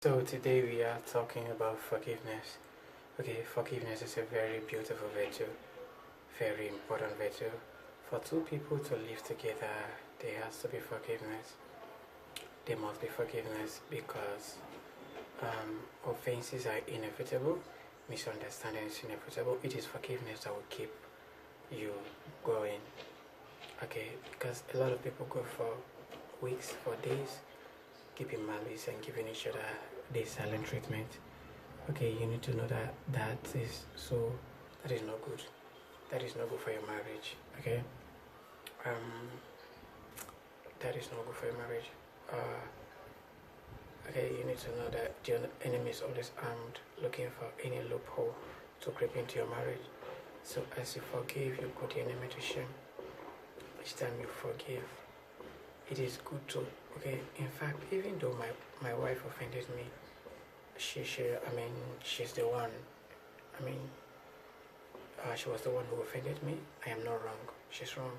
So today we are talking about forgiveness. Okay, forgiveness is a very beautiful virtue, very important virtue. For two people to live together, there has to be forgiveness. There must be forgiveness because offenses are inevitable, misunderstanding is inevitable. It is forgiveness that will keep you going. Okay, because a lot of people go for weeks, for days, keeping malice and giving each other this silent treatment. Okay, you need to know that that is not good. That is not good for your marriage. Okay, that is not good for your marriage. Okay, you need to know that the enemy is always armed, looking for any loophole to creep into your marriage. So as you forgive, you put the enemy to shame. Each time you forgive, it is good to, okay, in fact, even though my wife offended me, she's the one, she was the one who offended me. I am not wrong, she's wrong.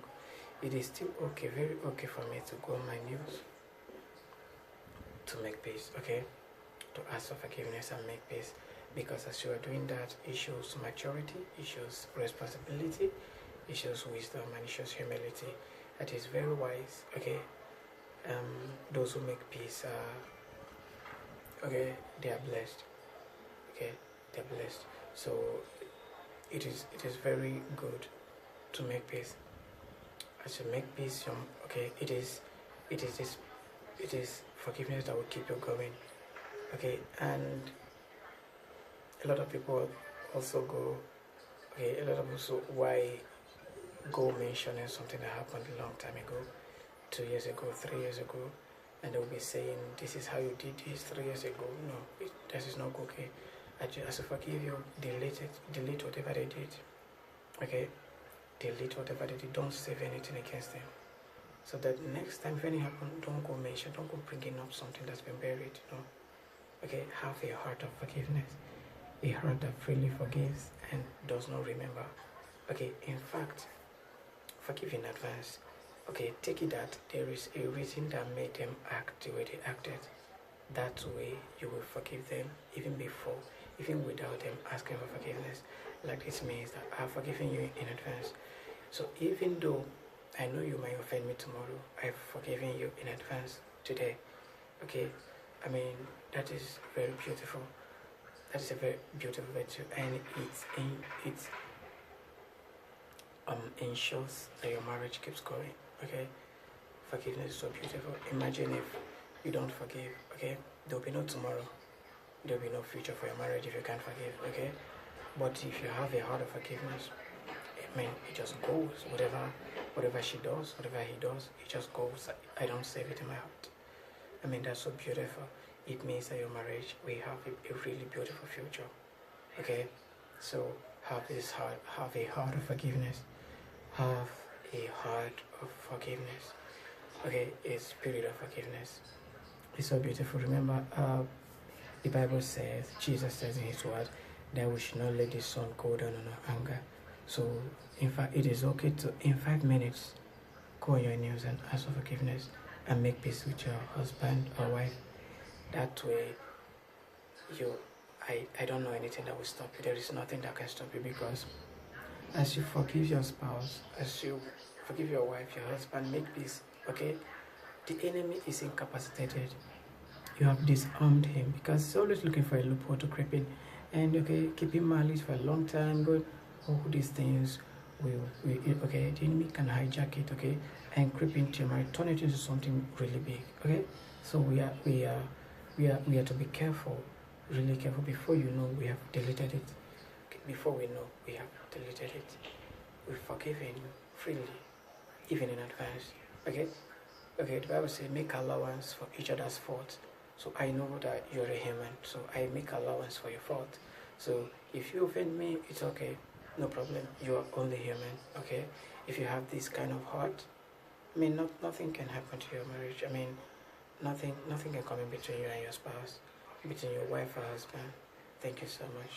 It is still okay, very okay for me to go on my knees to make peace, okay, to ask for forgiveness and make peace, because as you are doing that, it shows maturity, it shows responsibility, it shows wisdom, and it shows humility. That is very wise, okay. Those who make peace, okay, they are blessed, okay, they're blessed. So it is very good to make peace. As you make peace, okay, it is forgiveness that will keep you going, okay. And a lot of people also go, okay, a lot of also why go mentioning something that happened a long time ago, 2 years ago, 3 years ago, and they'll be saying, this is how you did this 3 years ago. No, that is not okay. As I forgive you, delete whatever they did, okay? Delete whatever they did, don't save anything against them. So that next time if anything happens, don't go bringing up something that's been buried, Okay, have a heart of forgiveness, a heart that freely forgives and does not remember. Okay, in fact, forgive in advance. Okay, take it that there is a reason that made them act the way they acted. That way you will forgive them even without them asking for forgiveness. Like this means that I've forgiven you in advance. So even though I know you might offend me tomorrow, I've forgiven you in advance today. Okay, that is very beautiful. That is a very beautiful virtue, and it ensures that your marriage keeps going. Okay, forgiveness is so beautiful. Imagine if you don't forgive. Okay, there will be no tomorrow. There will be no future for your marriage if you can't forgive. Okay, but if you have a heart of forgiveness, it just goes. Whatever she does, whatever he does, it just goes. I don't save it in my heart. That's so beautiful. It means that your marriage will have a really beautiful future. Okay, so have a heart of forgiveness. Have a heart of forgiveness. Okay, a spirit of forgiveness. It's so beautiful. Remember, the Bible says, Jesus says in his word, that we should not let the sun go down on our anger. So, in fact, it is okay to, in 5 minutes, go on your knees and ask for forgiveness and make peace with your husband or wife. That way, I don't know anything that will stop you. There is nothing that can stop you, because as you forgive your spouse, as you forgive your wife, your husband, make peace, okay? The enemy is incapacitated. You have disarmed him, because he's always looking for a loophole to creep in. And okay, keeping malice for a long time, going, all these things okay, the enemy can hijack it, okay, and creep into your mind, turn it into something really big, okay? So we are to be careful, really careful. Before you know, we have deleted it. Okay, before we know, we have deleted it. We've forgiven freely, even in advance, okay? Okay, the Bible says, make allowance for each other's faults. So I know that you're a human, so I make allowance for your fault. So if you offend me, it's okay, no problem. You are only human, okay? If you have this kind of heart, nothing can happen to your marriage. Nothing can come in between you and your spouse, between your wife or husband. Thank you so much.